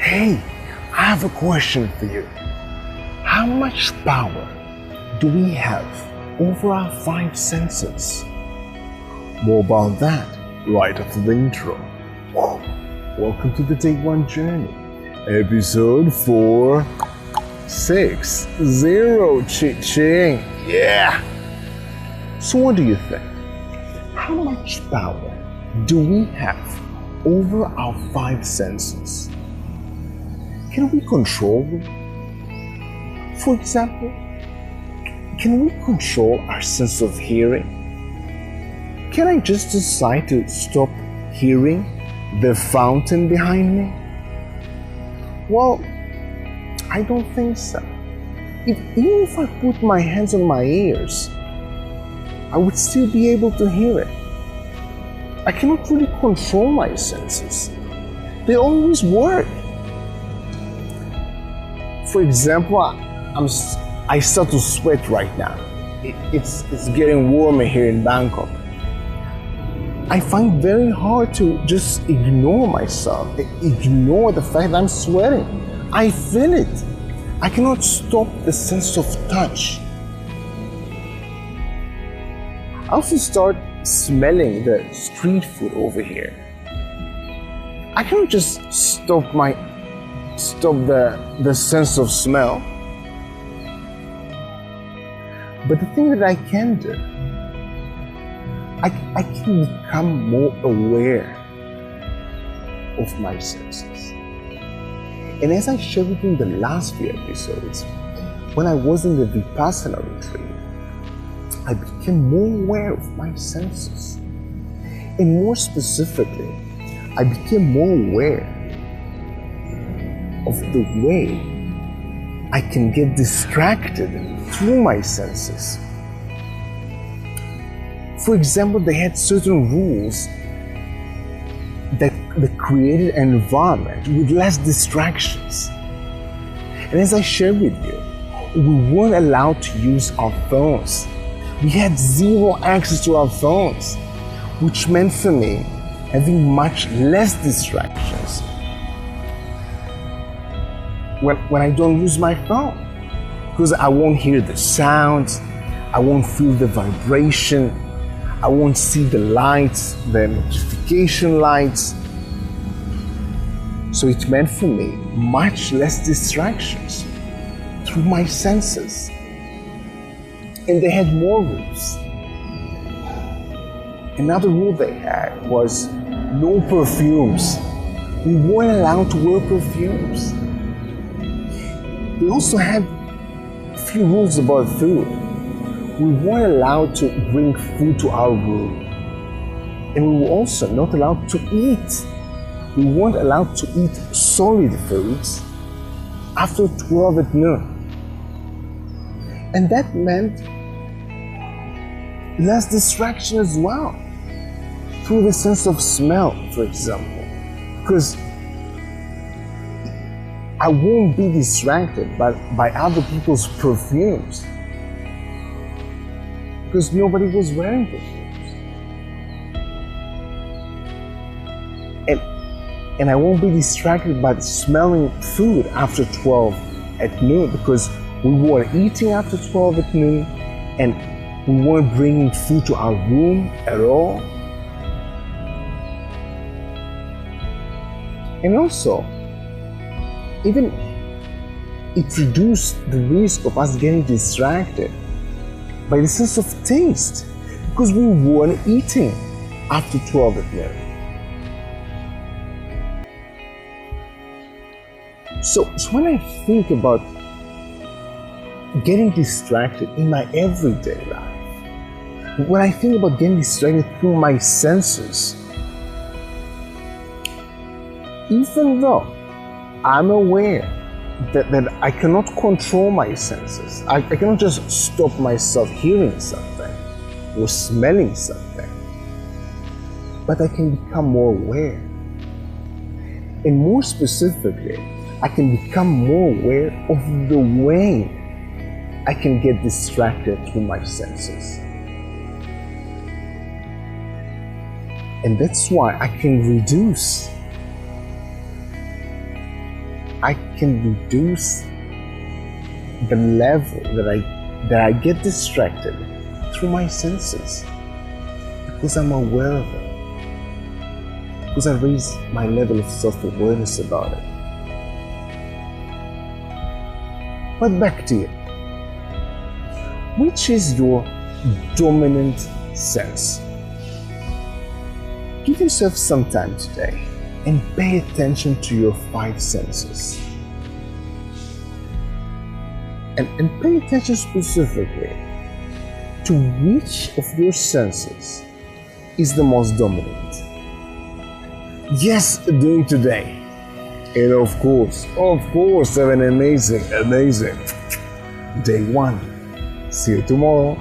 Hey, I have a question for you. How much power do we have over our five senses? More about that right after the intro. Welcome to the Take One Journey, episode 460. Ching. Yeah. So what do you think? How much power do we have over our five senses? Can we control them? For example, can we control our sense of hearing? Can I just decide to stop hearing the fountain behind me? Well, I don't think so. Even if I put my hands on my ears, I would still be able to hear it. I cannot really control my senses. They always work. For example, I start to sweat right now. It's getting warmer here in Bangkok. I find it very hard to just ignore myself, ignore the fact that I'm sweating. I feel it. I cannot stop the sense of touch. I also start smelling the street food over here. I cannot just stop the sense of smell. But the thing that I can do, I can become more aware of my senses. And as I shared with you in the last few episodes, when I was in the Vipassana retreat, I became more aware of my senses. And more specifically, I became more aware of the way I can get distracted through my senses. For example, they had certain rules that created an environment with less distractions. And as I shared with you, we weren't allowed to use our phones. We had zero access to our phones, which meant for me having much less distractions when I don't use my phone, because I won't hear the sounds, I won't feel the vibration, I won't see the lights, the notification lights. So it meant for me much less distractions through my senses. And they had more rules. Another rule they had was no perfumes. We weren't allowed to wear perfumes. They also had a few rules about food. We weren't allowed to bring food to our room. And we were also not allowed to eat. We weren't allowed to eat solid foods after 12 at noon. And that meant less distraction as well, through the sense of smell, for example. Because I won't be distracted by other people's perfumes, because nobody was wearing perfumes. And I won't be distracted by smelling food after 12 at noon, because we weren't eating after 12 at noon, and we weren't bringing food to our room at all. And also, even it reduced the risk of us getting distracted by the sense of taste, because we weren't eating after 12 at noon. So when I think about getting distracted in my everyday life, when I think about getting distracted through my senses, even though I'm aware that I cannot control my senses, I cannot just stop myself hearing something or smelling something, but I can become more aware. And more specifically, I can become more aware of the way I can get distracted through my senses. And that's why I can reduce I can reduce the level that I get distracted through my senses because I'm aware of it, because I raise my level of self-awareness about it. But back to you. Which is your dominant sense? Give yourself some time today and pay attention to your five senses. And pay attention specifically to which of your senses is the most dominant. Yes, doing today. And of course, have an amazing day one. See you tomorrow.